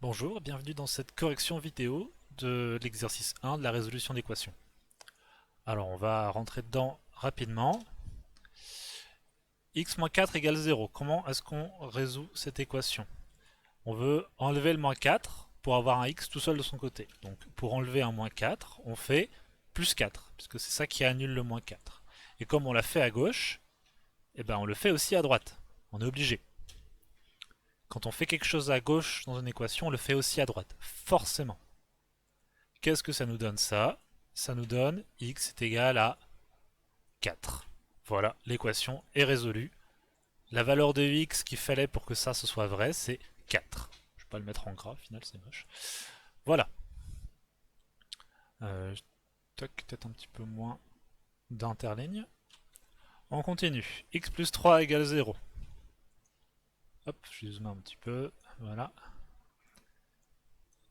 Bonjour, bienvenue dans cette correction vidéo de l'exercice 1 de la résolution d'équation. Alors on va rentrer dedans rapidement. X-4 égale 0. Comment est-ce qu'on résout cette équation? On veut enlever le moins 4 pour avoir un x tout seul de son côté. Donc pour enlever un moins 4, on fait plus 4, puisque c'est ça qui annule le moins 4. Et comme on l'a fait à gauche, on le fait aussi à droite. On est obligé. Quand on fait quelque chose à gauche dans une équation, on le fait aussi à droite. Forcément. Qu'est-ce que ça nous donne ça? Ça nous donne x est égal à 4. Voilà, l'équation est résolue. La valeur de x qu'il fallait pour que ça ce soit vrai, c'est 4. Je ne vais pas le mettre en gras, au final c'est moche. Voilà. Peut-être un petit peu moins d'interligne. On continue. X plus 3 égale 0. Hop, je zoome un petit peu. Voilà.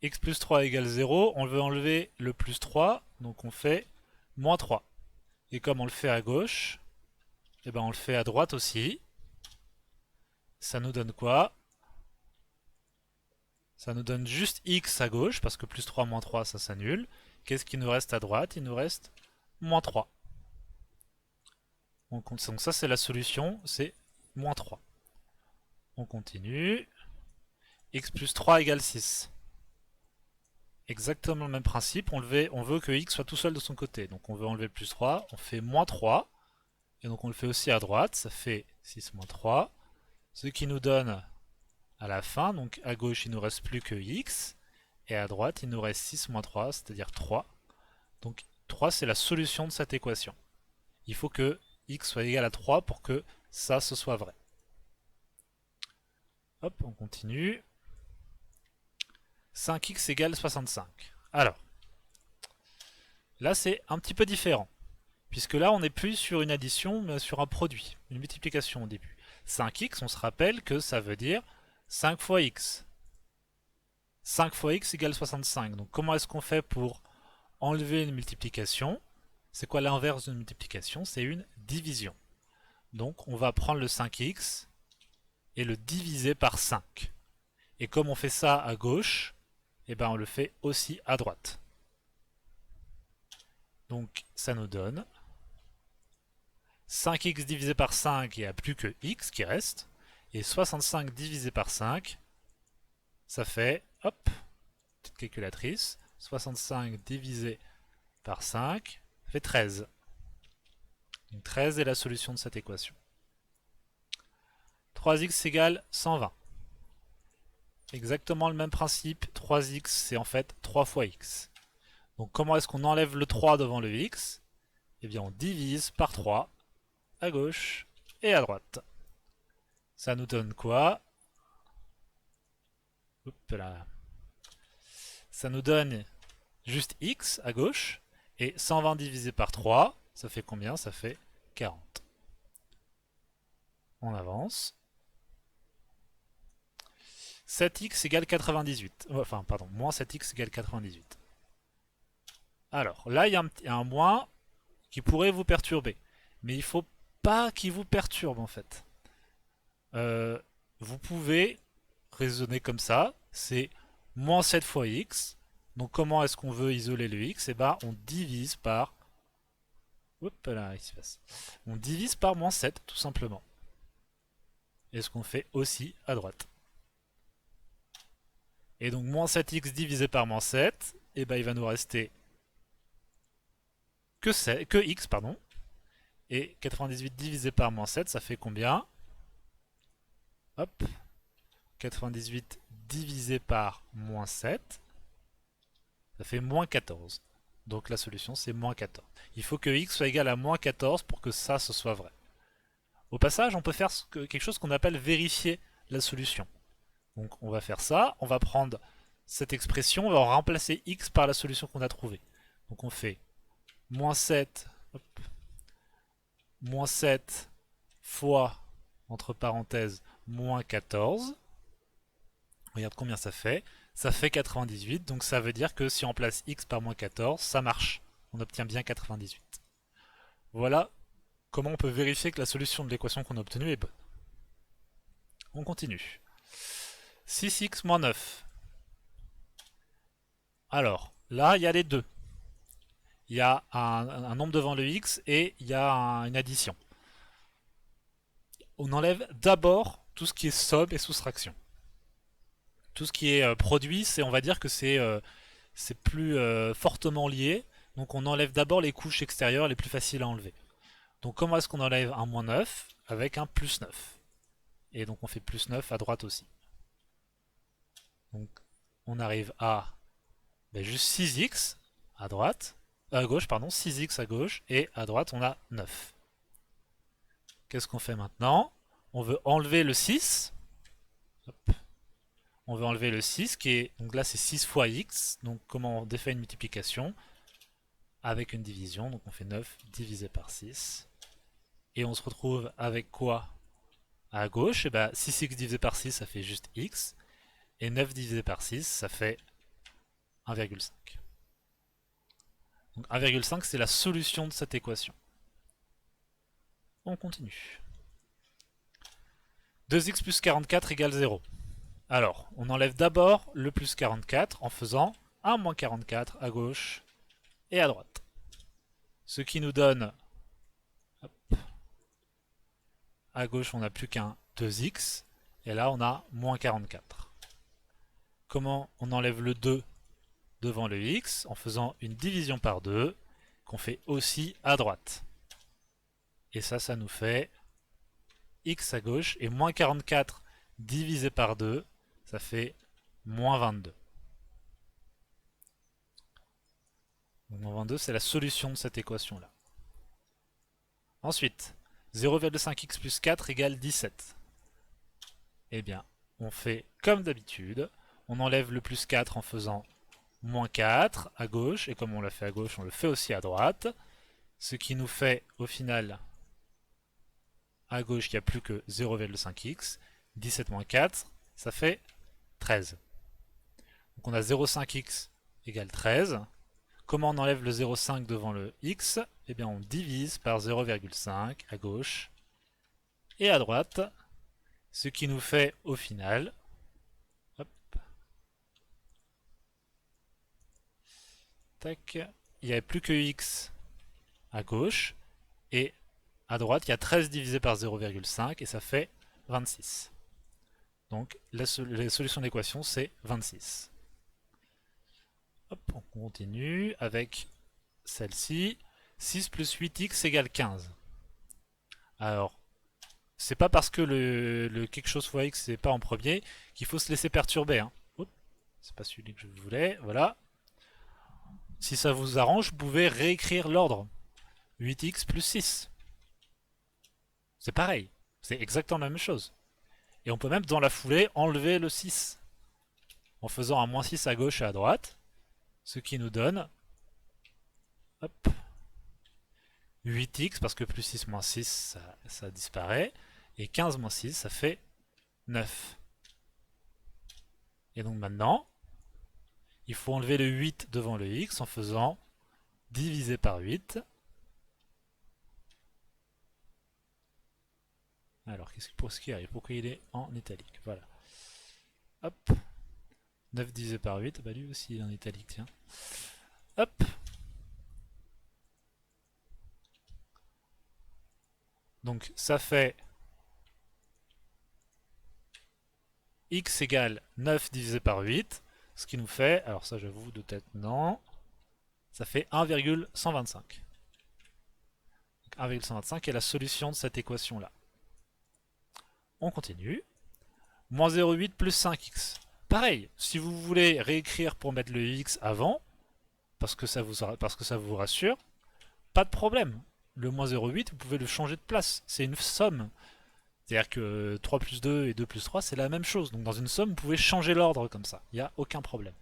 X plus 3 égale 0. On veut enlever le plus 3, donc on fait moins 3. Et comme on le fait à gauche, on le fait à droite aussi. Ça nous donne quoi? Ça nous donne juste x à gauche, parce que plus 3 moins 3, ça s'annule. Qu'est-ce qui nous reste à droite? Il nous reste moins 3. Donc ça, c'est la solution, c'est moins 3. On continue. X plus 3 égale 6. Exactement le même principe, on veut que x soit tout seul de son côté. Donc on veut enlever le plus 3, on fait moins 3. Et donc on le fait aussi à droite, ça fait 6 moins 3. Ce qui nous donne à la fin, donc à gauche il ne nous reste plus que x, et à droite il nous reste 6 moins 3, c'est-à-dire 3. Donc 3 c'est la solution de cette équation. Il faut que x soit égal à 3 pour que ça ce soit vrai. Hop, on continue. 5x égale 65. Alors, là c'est un petit peu différent, puisque là on n'est plus sur une addition, mais sur un produit, une multiplication au début. 5x, on se rappelle que ça veut dire 5 fois x. 5 fois x égale 65. Donc comment est-ce qu'on fait pour enlever une multiplication? C'est quoi l'inverse d'une multiplication? C'est une division. Donc on va prendre le 5x et le diviser par 5. Et comme on fait ça à gauche, on le fait aussi à droite. Donc ça nous donne 5x divisé par 5, il n'y a plus que x qui reste. Et 65 divisé par 5, ça fait, hop, petite calculatrice, 65 divisé par 5 fait 13. Donc 13 est la solution de cette équation. 3x égale 120. Exactement le même principe, 3x c'est en fait 3 fois x. Donc comment est-ce qu'on enlève le 3 devant le x? On divise par 3 à gauche et à droite. Ça nous donne quoi? Hop là. Ça nous donne juste x à gauche, et 120 divisé par 3, ça fait combien? Ça fait 40. On avance. 7x égale 98. Enfin, pardon, moins 7x égale 98. Alors, là, il y a un moins qui pourrait vous perturber. Mais il ne faut pas qu'il vous perturbe, en fait. Vous pouvez raisonner comme ça. C'est moins 7 fois x. Donc, comment est-ce qu'on veut isoler le x? On divise par... Hop là, il se passe. On divise par moins 7, tout simplement. Et ce qu'on fait aussi à droite. Et donc, moins 7x divisé par moins 7, il va nous rester que x, pardon. Et 98 divisé par moins 7, ça fait combien? Hop. 98 divisé par moins 7, ça fait moins 14. Donc la solution, c'est moins 14. Il faut que x soit égal à moins 14 pour que ça, ce soit vrai. Au passage, on peut faire quelque chose qu'on appelle vérifier la solution. Donc on va faire ça, on va prendre cette expression, on va remplacer x par la solution qu'on a trouvée. Donc on fait moins 7, hop, moins 7 fois, entre parenthèses, moins 14. Regarde combien ça fait. Ça fait 98, donc ça veut dire que si on place x par moins 14, ça marche. On obtient bien 98. Voilà comment on peut vérifier que la solution de l'équation qu'on a obtenue est bonne. On continue. 6x moins 9. Alors, là, il y a les deux. Il y a un nombre devant le x et il y a une addition. On enlève d'abord tout ce qui est somme et soustraction. Tout ce qui est produit, on va dire que c'est plus fortement lié. Donc on enlève d'abord les couches extérieures les plus faciles à enlever. Donc comment est-ce qu'on enlève un moins 9 avec un plus 9? Et donc on fait plus 9 à droite aussi. Donc on arrive à juste 6x à droite, à gauche, pardon, 6x à gauche, et à droite on a 9. Qu'est-ce qu'on fait maintenant? On veut enlever le 6. Hop. On veut enlever le 6 qui est, donc là c'est 6 fois x, donc comment on défait une multiplication? Avec une division, donc on fait 9 divisé par 6. Et on se retrouve avec quoi à gauche? Et 6x divisé par 6 ça fait juste x, et 9 divisé par 6 ça fait 1,5. Donc 1,5 c'est la solution de cette équation. On continue. 2x plus 44 égale 0. Alors, on enlève d'abord le plus 44 en faisant un moins 44 à gauche et à droite. Ce qui nous donne, hop, à gauche on n'a plus qu'un 2x, et là on a moins 44. Comment on enlève le 2 devant le x? En faisant une division par 2, qu'on fait aussi à droite. Et ça nous fait x à gauche, et moins 44 divisé par 2, ça fait moins 22. Donc moins 22, c'est la solution de cette équation-là. Ensuite, 0,5x plus 4 égale 17. Eh bien, on fait comme d'habitude, on enlève le plus 4 en faisant moins 4 à gauche, et comme on l'a fait à gauche, on le fait aussi à droite, ce qui nous fait au final, à gauche, il n'y a plus que 0,5x, 17 moins 4, ça fait 13. Donc on a 0,5x égale 13. Comment on enlève le 0,5 devant le x? Eh bien on divise par 0,5 à gauche et à droite, ce qui nous fait au final, hop, tac, il n'y avait plus que x à gauche, et à droite il y a 13 divisé par 0,5 et ça fait 26. Donc la solution de l'équation c'est 26. Hop, on continue avec celle-ci. 6 plus 8x égale 15. Alors, c'est pas parce que le quelque chose fois x c'est pas en premier qu'il faut se laisser perturber. Hein. C'est pas celui que je voulais. Voilà. Si ça vous arrange, vous pouvez réécrire l'ordre. 8x plus 6. C'est pareil. C'est exactement la même chose. Et on peut même dans la foulée enlever le 6. En faisant un moins 6 à gauche et à droite. Ce qui nous donne, hop, 8x, parce que plus 6 moins 6, ça disparaît. Et 15 moins 6, ça fait 9. Et donc maintenant, il faut enlever le 8 devant le x en faisant diviser par 8. Alors, qu'est-ce qui arrive? Pourquoi il est en italique? Voilà. Hop. 9 divisé par 8, bah lui aussi il est en italique, tiens. Hop. Donc ça fait x égale 9 divisé par 8, ce qui nous fait, alors ça j'avoue de tête non, ça fait 1,125. 1,125 est la solution de cette équation-là. On continue. Moins 0,8 plus 5x. Pareil, si vous voulez réécrire pour mettre le x avant, parce que ça vous rassure, pas de problème. Le moins 0,8, vous pouvez le changer de place. C'est une somme. C'est-à-dire que 3 plus 2 et 2 plus 3, c'est la même chose. Donc dans une somme, vous pouvez changer l'ordre comme ça. Il n'y a aucun problème.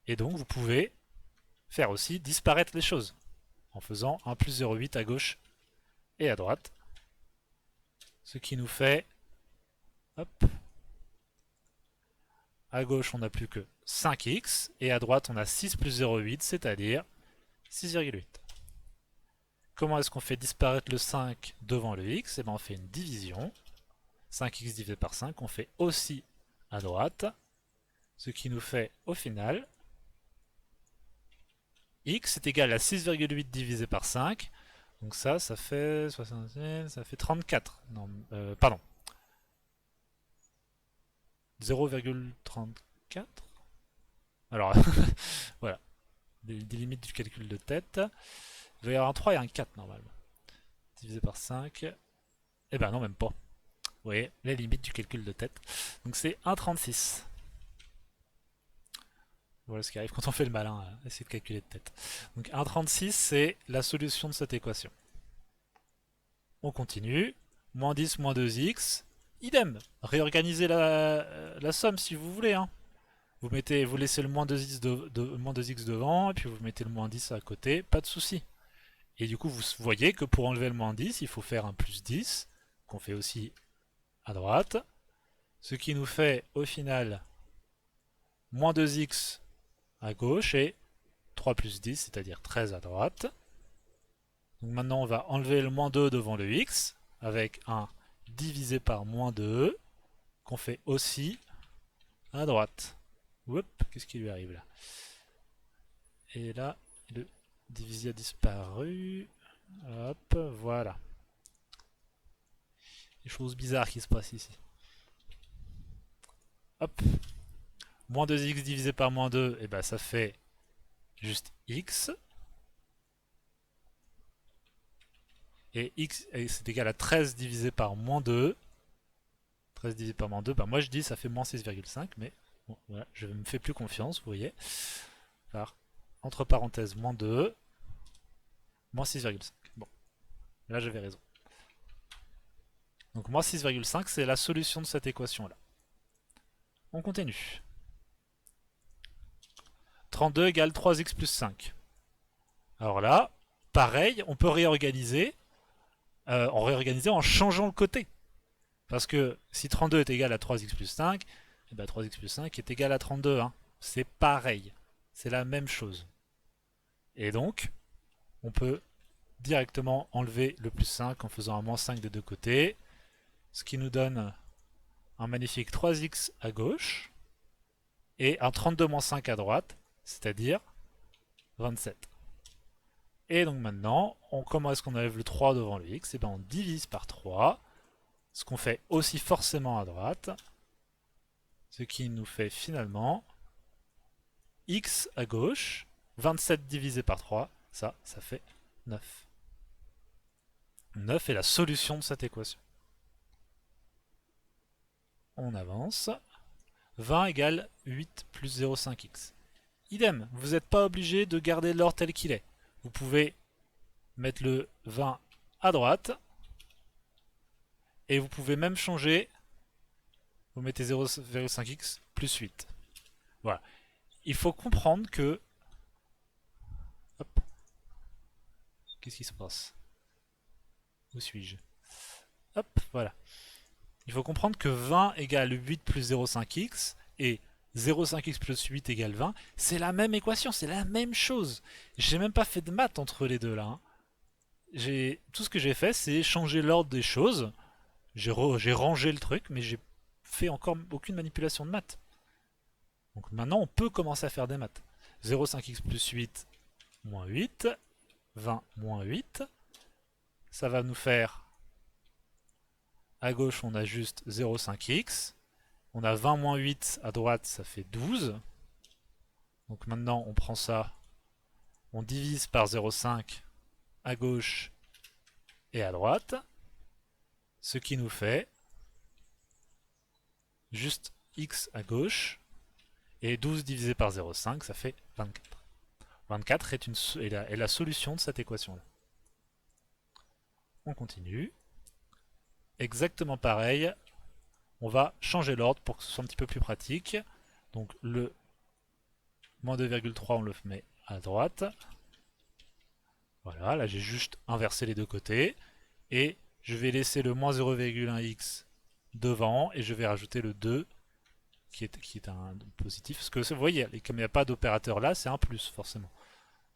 Et donc vous pouvez faire aussi disparaître les choses en faisant un plus 0,8 à gauche et à droite. Ce qui nous fait, hop, à gauche on n'a plus que 5x et à droite on a 6 plus 0,8, c'est-à-dire 6,8. Comment est-ce qu'on fait disparaître le 5 devant le x? Et bien on fait une division. 5x divisé par 5, on fait aussi à droite. Ce qui nous fait au final x est égal à 6,8 divisé par 5. Donc ça fait 66, ça fait 34. Non, pardon. 0,34. Alors, voilà. Des limites du calcul de tête. Il va y avoir un 3 et un 4 normalement. Divisé par 5. Eh ben non, même pas. Vous voyez, les limites du calcul de tête. Donc c'est 1,36. Voilà ce qui arrive quand on fait le malin à essayer de calculer de tête. Donc 1,36 c'est la solution de cette équation. On continue. Moins 10, moins 2x. Idem. Réorganisez la somme si vous voulez. Hein. Vous laissez le moins 2x, moins 2x devant, et puis vous mettez le moins 10 à côté, pas de souci. Et du coup, vous voyez que pour enlever le moins 10, il faut faire un plus 10, qu'on fait aussi à droite. Ce qui nous fait au final moins 2x à gauche et 3 plus 10, c'est-à-dire 13 à droite. Donc maintenant, on va enlever le moins 2 devant le x, avec un divisé par moins 2, qu'on fait aussi à droite. Oups, qu'est-ce qui lui arrive là? Et là, le divisé a disparu. Hop, voilà. Des choses bizarres qui se passent ici. Hop. Moins 2x divisé par moins 2, et ben ça fait juste x. Et x c'est égal à 13 divisé par moins 2. 13 divisé par moins 2, ben moi je dis ça fait moins 6,5, mais bon, voilà, je me fais plus confiance, vous voyez. Alors, entre parenthèses, moins 2, moins 6,5. Bon, là j'avais raison. Donc moins 6,5, c'est la solution de cette équation-là. On continue. 32 égale 3x plus 5. Alors là, pareil, on peut réorganiser, en changeant le côté. Parce que si 32 est égal à 3x plus 5, et ben 3x plus 5 est égal à 32. Hein. C'est pareil. C'est la même chose. Et donc, on peut directement enlever le plus 5 en faisant un moins 5 des deux côtés. Ce qui nous donne un magnifique 3x à gauche et un 32 moins 5 à droite, c'est-à-dire 27. Et donc maintenant, comment est-ce qu'on enlève le 3 devant le x? Et bien on divise par 3, ce qu'on fait aussi forcément à droite, ce qui nous fait finalement x à gauche, 27 divisé par 3, ça fait 9. 9 est la solution de cette équation. On avance. 20 égale 8 plus 0,5x. Idem, vous n'êtes pas obligé de garder l'ordre tel qu'il est. Vous pouvez mettre le 20 à droite. Et vous pouvez même changer. Vous mettez 0,5x plus 8. Voilà. Il faut comprendre que... Hop. Qu'est-ce qui se passe? Où suis-je? Hop, voilà. Il faut comprendre que 20 égale 8 plus 0,5x et 0,5x plus 8 égale 20, c'est la même équation, c'est la même chose. J'ai même pas fait de maths entre les deux là. Hein. Tout ce que j'ai fait, c'est changer l'ordre des choses. J'ai rangé le truc, mais j'ai fait encore aucune manipulation de maths. Donc maintenant, on peut commencer à faire des maths. 0,5x plus 8 moins 8, 20 moins 8. Ça va nous faire... À gauche, on a juste 0,5x. On a 20 moins 8 à droite, ça fait 12. Donc maintenant, on prend ça, on divise par 0,5 à gauche et à droite. Ce qui nous fait juste x à gauche. Et 12 divisé par 0,5, ça fait 24. 24 est la solution de cette équation-là. On continue. Exactement pareil. On va changer l'ordre pour que ce soit un petit peu plus pratique. Donc le moins 2,3, on le met à droite. Voilà, là j'ai juste inversé les deux côtés. Et je vais laisser le moins 0,1x devant et je vais rajouter le 2 qui est un positif. Parce que vous voyez, comme il n'y a pas d'opérateur là, c'est un plus forcément.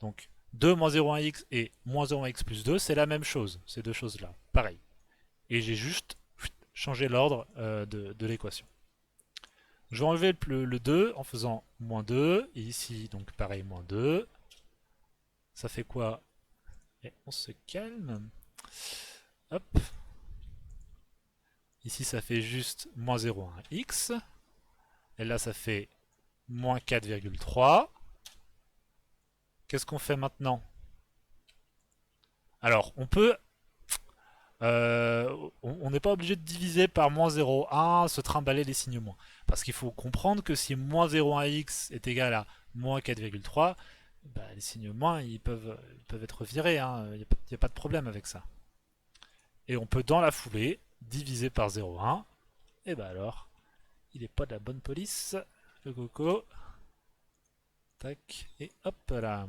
Donc 2 moins 0,1x et moins 0,1x plus 2, c'est la même chose, ces deux choses-là. Pareil. Et j'ai juste changé l'ordre de l'équation. Je vais enlever le 2 en faisant moins 2. Et ici, donc pareil, moins 2. Ça fait quoi? Et on se calme. Hop. Ici, ça fait juste moins 0,1x. Et là, ça fait moins 4,3. Qu'est-ce qu'on fait maintenant? Alors, on peut... on n'est pas obligé de diviser par moins 0,1, se trimballer les signes moins. Parce qu'il faut comprendre que si moins 0,1x est égal à moins 4,3, bah, les signes moins, ils peuvent être virés. Hein. Il n'y a pas de problème avec ça. Et on peut, dans la foulée, diviser par 0,1. Et bah alors, il n'est pas de la bonne police, le coco. Tac, et hop là.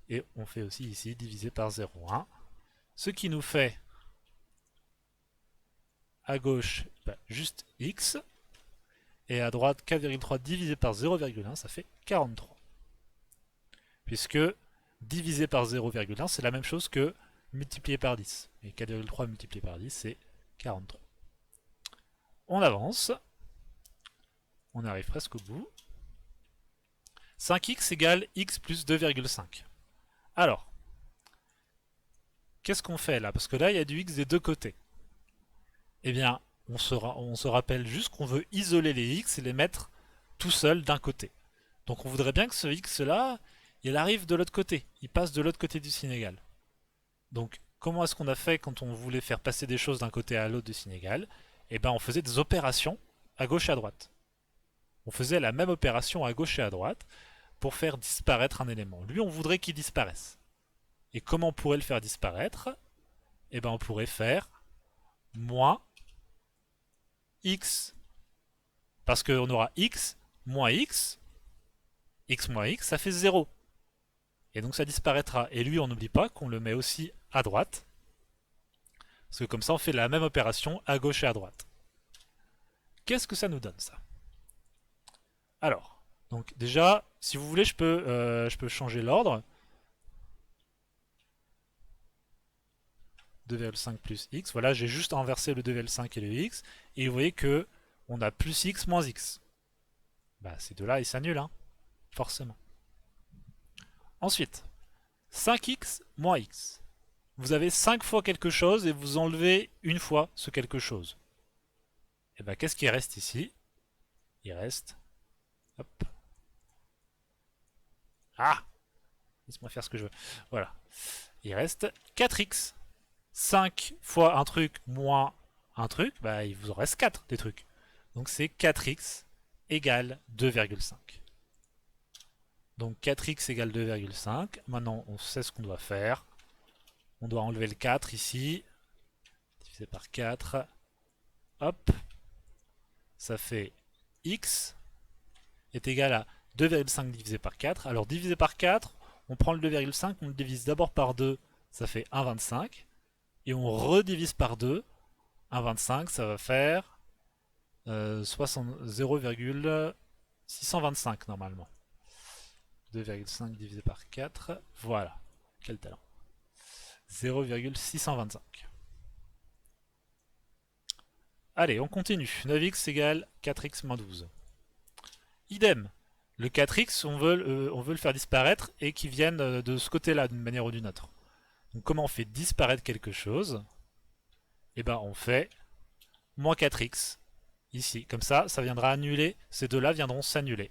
Et on fait aussi ici diviser par 0,1. Ce qui nous fait à gauche bah, juste x. Et à droite 4,3 divisé par 0,1, ça fait 43. Puisque divisé par 0,1, c'est la même chose que multiplié par 10. Et 4,3 multiplié par 10, c'est 43. On avance. On arrive presque au bout. 5x égale x plus 2,5. Alors, qu'est-ce qu'on fait là? Parce que là, il y a du x des deux côtés. Eh bien, on se rappelle juste qu'on veut isoler les x et les mettre tout seul d'un côté. Donc on voudrait bien que ce x là, il arrive de l'autre côté. Il passe de l'autre côté du signe égal. Donc comment est-ce qu'on a fait quand on voulait faire passer des choses d'un côté à l'autre du signe égal? Eh bien on faisait des opérations à gauche et à droite. On faisait la même opération à gauche et à droite pour faire disparaître un élément. Lui, on voudrait qu'il disparaisse. Et comment on pourrait le faire disparaître? Eh bien on pourrait faire moins x. Parce qu'on aura x moins x moins x, ça fait 0. Et donc ça disparaîtra. Et lui, on n'oublie pas qu'on le met aussi à droite. Parce que comme ça, on fait la même opération à gauche et à droite. Qu'est-ce que ça nous donne, ça? Alors, donc déjà, si vous voulez, je peux changer l'ordre. 2,5 plus x. Voilà, j'ai juste inversé le 2,5 et le x. Et vous voyez que on a plus x moins x. Bah, ces deux-là, ils s'annulent, hein, forcément. Ensuite, 5x moins x. Vous avez 5 fois quelque chose et vous enlevez une fois ce quelque chose. Et bien, qu'est-ce qui reste ici? Il reste... Hop. Ah! Laisse-moi faire ce que je veux. Voilà. Il reste 4x. 5 fois un truc moins un truc, bah, il vous en reste 4 des trucs. Donc c'est 4x égale 2,5. Donc 4x égale 2,5. Maintenant, on sait ce qu'on doit faire. On doit enlever le 4 ici. Divisé par 4. Hop. Ça fait x est égal à 2,5 divisé par 4. Alors divisé par 4, on prend le 2,5, on le divise d'abord par 2, ça fait 1,25. Et on redivise par 2. 1,25, ça va faire 0,625 normalement. 2,5 divisé par 4. Voilà. Quel talent. 0,625. Allez, on continue. 9x égale 4x moins 12. Idem. Le 4x, on veut le faire disparaître et qu'il vienne de ce côté-là d'une manière ou d'une autre. Donc comment on fait disparaître quelque chose? Eh ben on fait moins 4x ici. Comme ça, ça viendra annuler. Ces deux-là viendront s'annuler.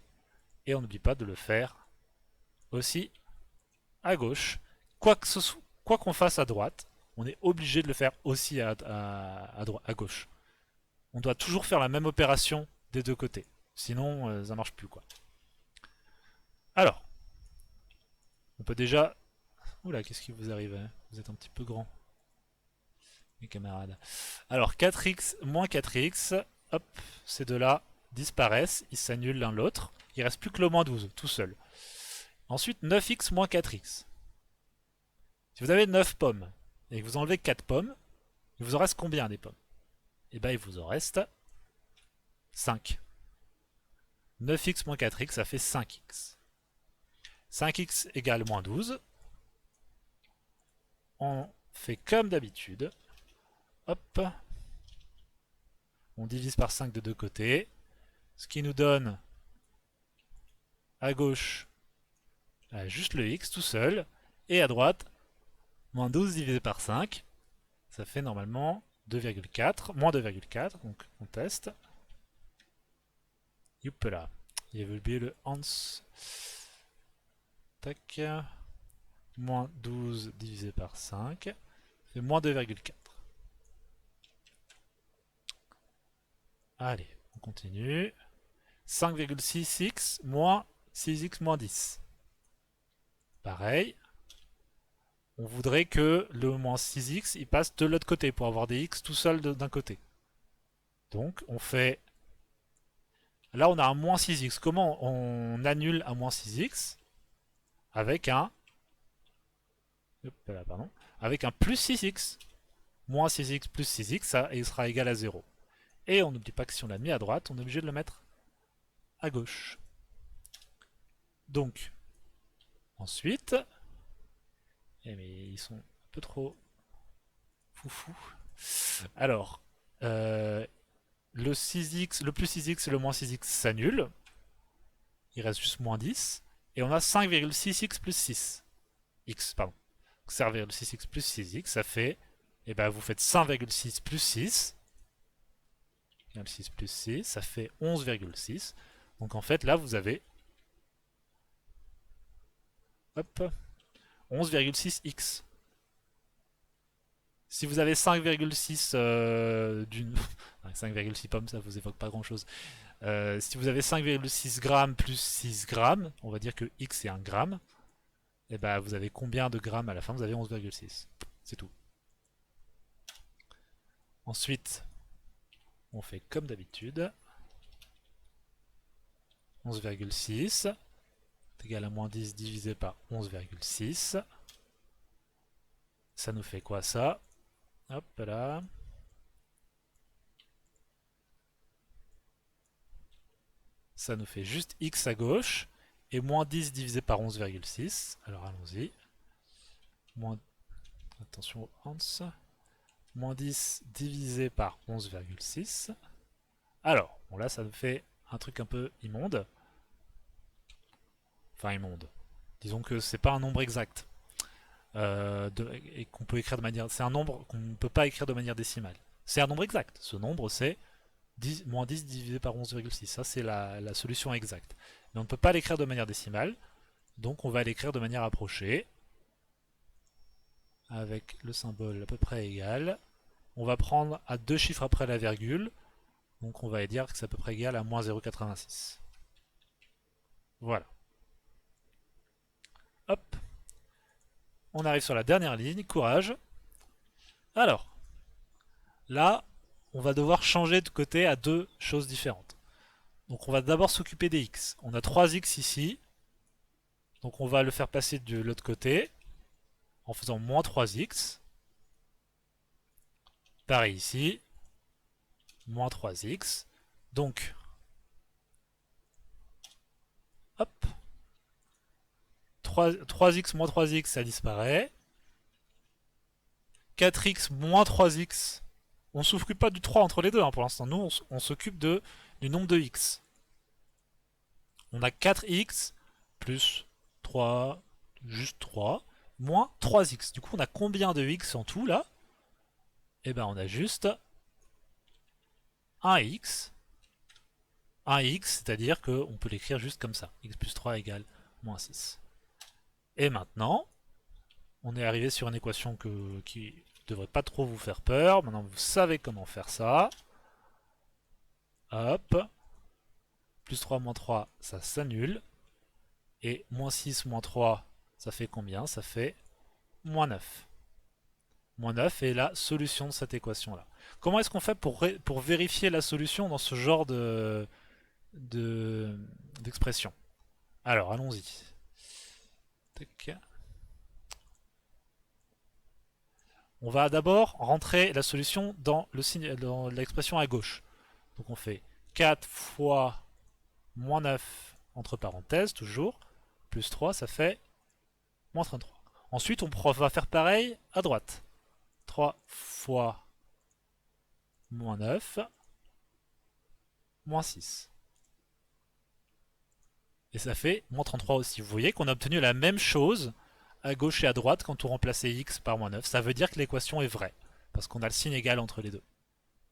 Et on n'oublie pas de le faire aussi à gauche. Quoi qu'on fasse à droite, on est obligé de le faire aussi à gauche. On doit toujours faire la même opération des deux côtés. Sinon, ça marche plus, quoi. Alors, on peut déjà... Oula, qu'est-ce qui vous arrive, hein? Vous êtes un petit peu grand, mes camarades. Alors, 4x moins 4x, hop, ces deux-là disparaissent, ils s'annulent l'un l'autre. Il reste plus que le moins 12, tout seul. Ensuite, 9x moins 4x. Si vous avez 9 pommes, et que vous enlevez 4 pommes, il vous en reste combien des pommes? Eh bien, il vous en reste 5. 9x moins 4x, ça fait 5x. 5x égale moins 12. On fait comme d'habitude. Hop. On divise par 5 de deux côtés. Ce qui nous donne à gauche juste le x tout seul. Et à droite, moins 12 divisé par 5, ça fait normalement 2,4, moins 2,4, donc on teste. Youpla, il y avait oublié le Hans. Tac. Moins 12 divisé par 5, ça fait moins 2,4. Allez, on continue. 5,6x moins 6x moins 10. Pareil, on voudrait que le moins 6x il passe de l'autre côté pour avoir des x tout seul d'un côté. Donc on fait... Là on a un moins 6x. Comment on annule un moins 6x? Avec un... pardon. Avec un plus 6x. Moins 6x plus 6x, ça sera égal à 0. Et on n'oublie pas que si on l'a mis à droite, on est obligé de le mettre à gauche. Donc, ensuite... Eh mais ils sont un peu trop foufou. Alors, le 6x, le plus 6x et le moins 6x s'annulent. Il reste juste moins 10. Et on a 5,6x plus 6. X, pardon. 5,6x plus 6x, ça fait... Eh ben, vous faites 5,6 plus 6. 6 plus 6, ça fait 11,6. Donc en fait, là, vous avez... Hop. 11,6x. Si vous avez 5,6 d'une... 5,6 pommes, ça vous évoque pas grand chose. Si vous avez 5,6 grammes plus 6 grammes, on va dire que x est 1 gramme, et ben vous avez combien de grammes à la fin? Vous avez 11,6. C'est tout. Ensuite, on fait comme d'habitude. 11,6 est égal à moins 10 divisé par 11,6. Ça nous fait quoi ça? Hop là. Ça nous fait juste x à gauche. Et moins 10 divisé par 11,6. Alors allons-y. Attention au Hans. Moins 10 divisé par 11,6. Alors, bon là ça nous fait un truc un peu immonde. Enfin immonde. Disons que c'est pas un nombre exact. Et qu'on peut écrire de manière... C'est un nombre qu'on ne peut pas écrire de manière décimale. C'est un nombre exact. Ce nombre c'est moins 10 divisé par 11,6. Ça c'est la solution exacte. Mais on ne peut pas l'écrire de manière décimale. Donc on va l'écrire de manière approchée. Avec le symbole à peu près égal. On va prendre à deux chiffres après la virgule. Donc on va dire que c'est à peu près égal à moins 0,86. Voilà. Hop. On arrive sur la dernière ligne. Courage. Alors. Là, on va devoir changer de côté à deux choses différentes. Donc on va d'abord s'occuper des x. On a 3x ici. Donc on va le faire passer de l'autre côté. En faisant moins 3x. Pareil ici. Moins 3x. Donc, hop. 3x moins 3x, ça disparaît. 4x moins 3x. On ne s'occupe pas du 3 entre les deux hein, pour l'instant. Nous, on s'occupe du nombre de x. On a 4x plus 3, juste 3, moins 3x. Du coup, on a combien de x en tout là? Eh ben, on a juste 1x. 1x, c'est-à-dire qu'on peut l'écrire juste comme ça. X plus 3 égale moins 6. Et maintenant, on est arrivé sur une équation qui ne devrait pas trop vous faire peur. Maintenant, vous savez comment faire ça. Hop. Plus 3 moins 3, ça s'annule. Et moins 6 moins 3, ça fait combien? Ça fait moins 9. Moins 9 est la solution de cette équation-là. Comment est-ce qu'on fait pour vérifier la solution dans ce genre d'expression? Alors, allons-y. On va d'abord rentrer la solution dans l'expression à gauche. Donc on fait 4 fois moins 9 entre parenthèses, toujours, plus 3, ça fait moins 33. Ensuite, on va faire pareil à droite. 3 fois moins 9, moins 6. Et ça fait moins 33 aussi. Vous voyez qu'on a obtenu la même chose à gauche et à droite quand on remplaçait x par moins 9. Ça veut dire que l'équation est vraie, parce qu'on a le signe égal entre les deux.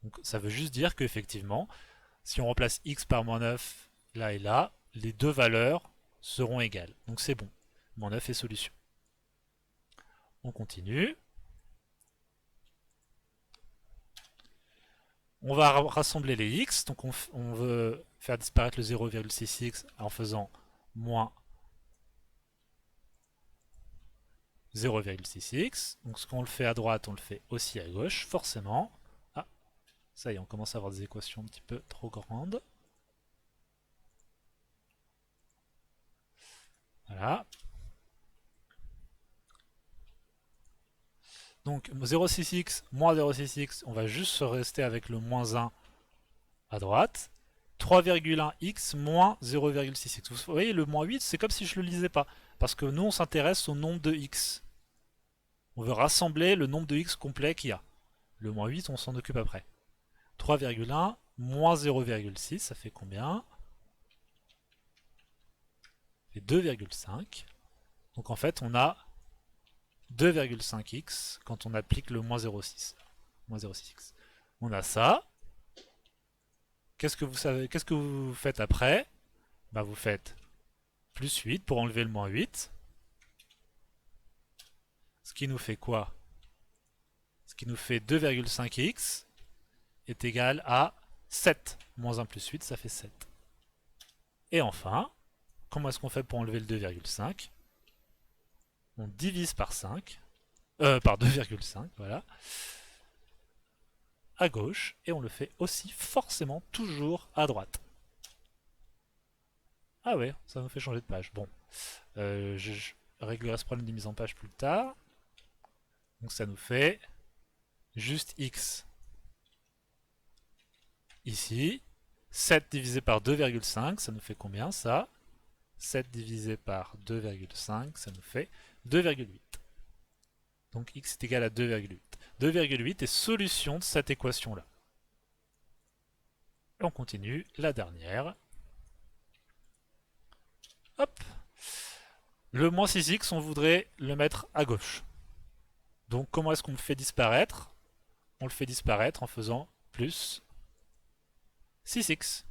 Donc ça veut juste dire qu'effectivement, si on remplace x par moins 9 là et là, les deux valeurs seront égales. Donc c'est bon. Moins 9 est solution. On continue. On va rassembler les x. Donc on veut faire disparaître le 0,6x en faisant moins 0,6x. Donc ce qu'on le fait à droite, on le fait aussi à gauche, forcément. Ah, ça y est, on commence à avoir des équations un petit peu trop grandes. Voilà. Donc 0,6x moins 0,6x, on va juste se rester avec le moins 1 à droite. 3,1x moins 0,6x. Vous voyez, le moins 8, c'est comme si je ne le lisais pas. Parce que nous, on s'intéresse au nombre de x. On veut rassembler le nombre de x complet qu'il y a. Le moins 8, on s'en occupe après. 3,1 moins 0,6, ça fait combien? Ça fait 2,5. Donc en fait, on a 2,5x quand on applique le moins 0,6. Moins 0,6x. On a ça. Qu'est-ce que vous faites après? Bah, vous faites plus 8 pour enlever le moins 8. Ce qui nous fait quoi? Ce qui nous fait 2,5x est égal à 7. Moins 1 plus 8, ça fait 7. Et enfin, comment est-ce qu'on fait pour enlever le 2,5? On divise par 5. Par 2,5, voilà. À gauche. Et on le fait aussi forcément toujours à droite. Ah ouais, ça nous fait changer de page. Bon. Je réglerai ce problème de mise en page plus tard. Donc ça nous fait juste x ici. 7 divisé par 2,5, ça nous fait combien ça? 7 divisé par 2,5, ça nous fait 2,8. Donc x est égal à 2,8. 2,8 est solution de cette équation-là. Et on continue la dernière. Hop. Le moins 6x, on voudrait le mettre à gauche. Donc comment est-ce qu'on le fait disparaître? On le fait disparaître en faisant plus 6x.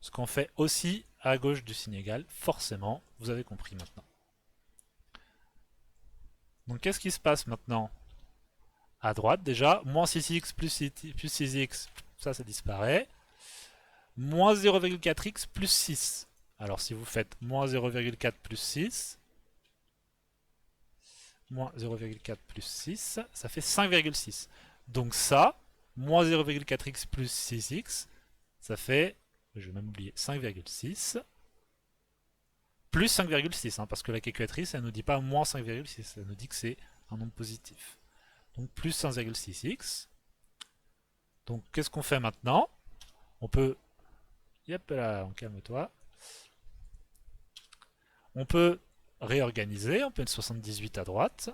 Ce qu'on fait aussi à gauche du signe égal, forcément, vous avez compris maintenant. Donc qu'est-ce qui se passe maintenant? À droite déjà, moins 6x plus 6x, ça disparaît. Moins 0,4x plus 6. Alors si vous faites moins 0,4 plus 6, moins 0,4 plus 6, ça fait 5,6. Donc ça, moins 0,4x plus 6x, ça fait, je vais même oublier, 5,6. Plus 5,6, hein, parce que la calculatrice, elle ne nous dit pas moins 5,6, elle nous dit que c'est un nombre positif. Donc plus 5,6x. Donc qu'est-ce qu'on fait maintenant? On peut... Yep là, calme-toi. On peut réorganiser, on peut mettre 78 à droite.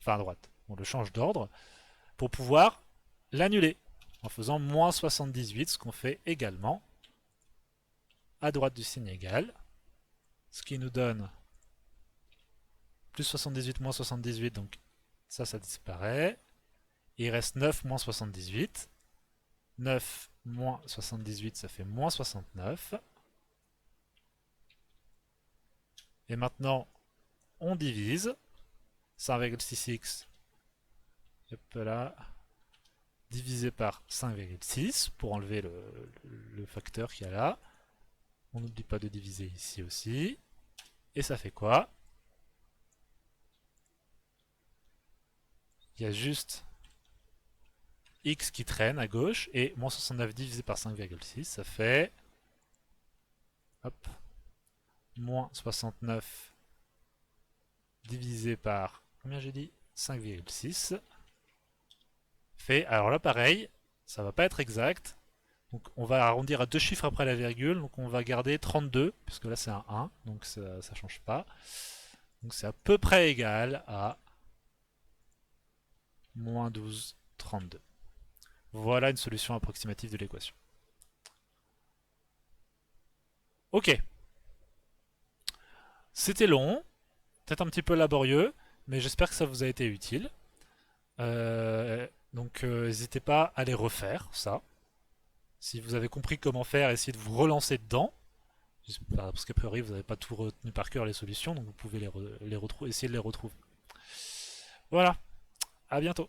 Enfin à droite, on le change d'ordre. Pour pouvoir l'annuler. En faisant moins 78, ce qu'on fait également à droite du signe égal. Ce qui nous donne plus 78 moins 78, donc ça disparaît. Il reste 9 moins 78. 9 moins 78, ça fait moins 69. Et maintenant, on divise. 5,6x, hop là, divisé par 5,6 pour enlever le facteur qu'il y a là. On n'oublie pas de diviser ici aussi. Et ça fait quoi? Il y a juste x qui traîne à gauche, et moins 69 divisé par 5,6, ça fait... Hop. Moins 69 divisé par... Combien j'ai dit? 5,6. Fait... Alors là, pareil, ça va pas être exact. Donc on va arrondir à deux chiffres après la virgule, donc on va garder 32, puisque là c'est un 1, donc ça ne change pas. Donc c'est à peu près égal à moins 12, 32. Voilà une solution approximative de l'équation. Ok. C'était long, peut-être un petit peu laborieux, Mais j'espère que ça vous a été utile. Donc n'hésitez pas à les refaire, ça. Si vous avez compris comment faire, essayez de vous relancer dedans. Parce qu'a priori, vous n'avez pas tout retenu par cœur les solutions, donc vous pouvez essayer de les retrouver. Voilà, à bientôt.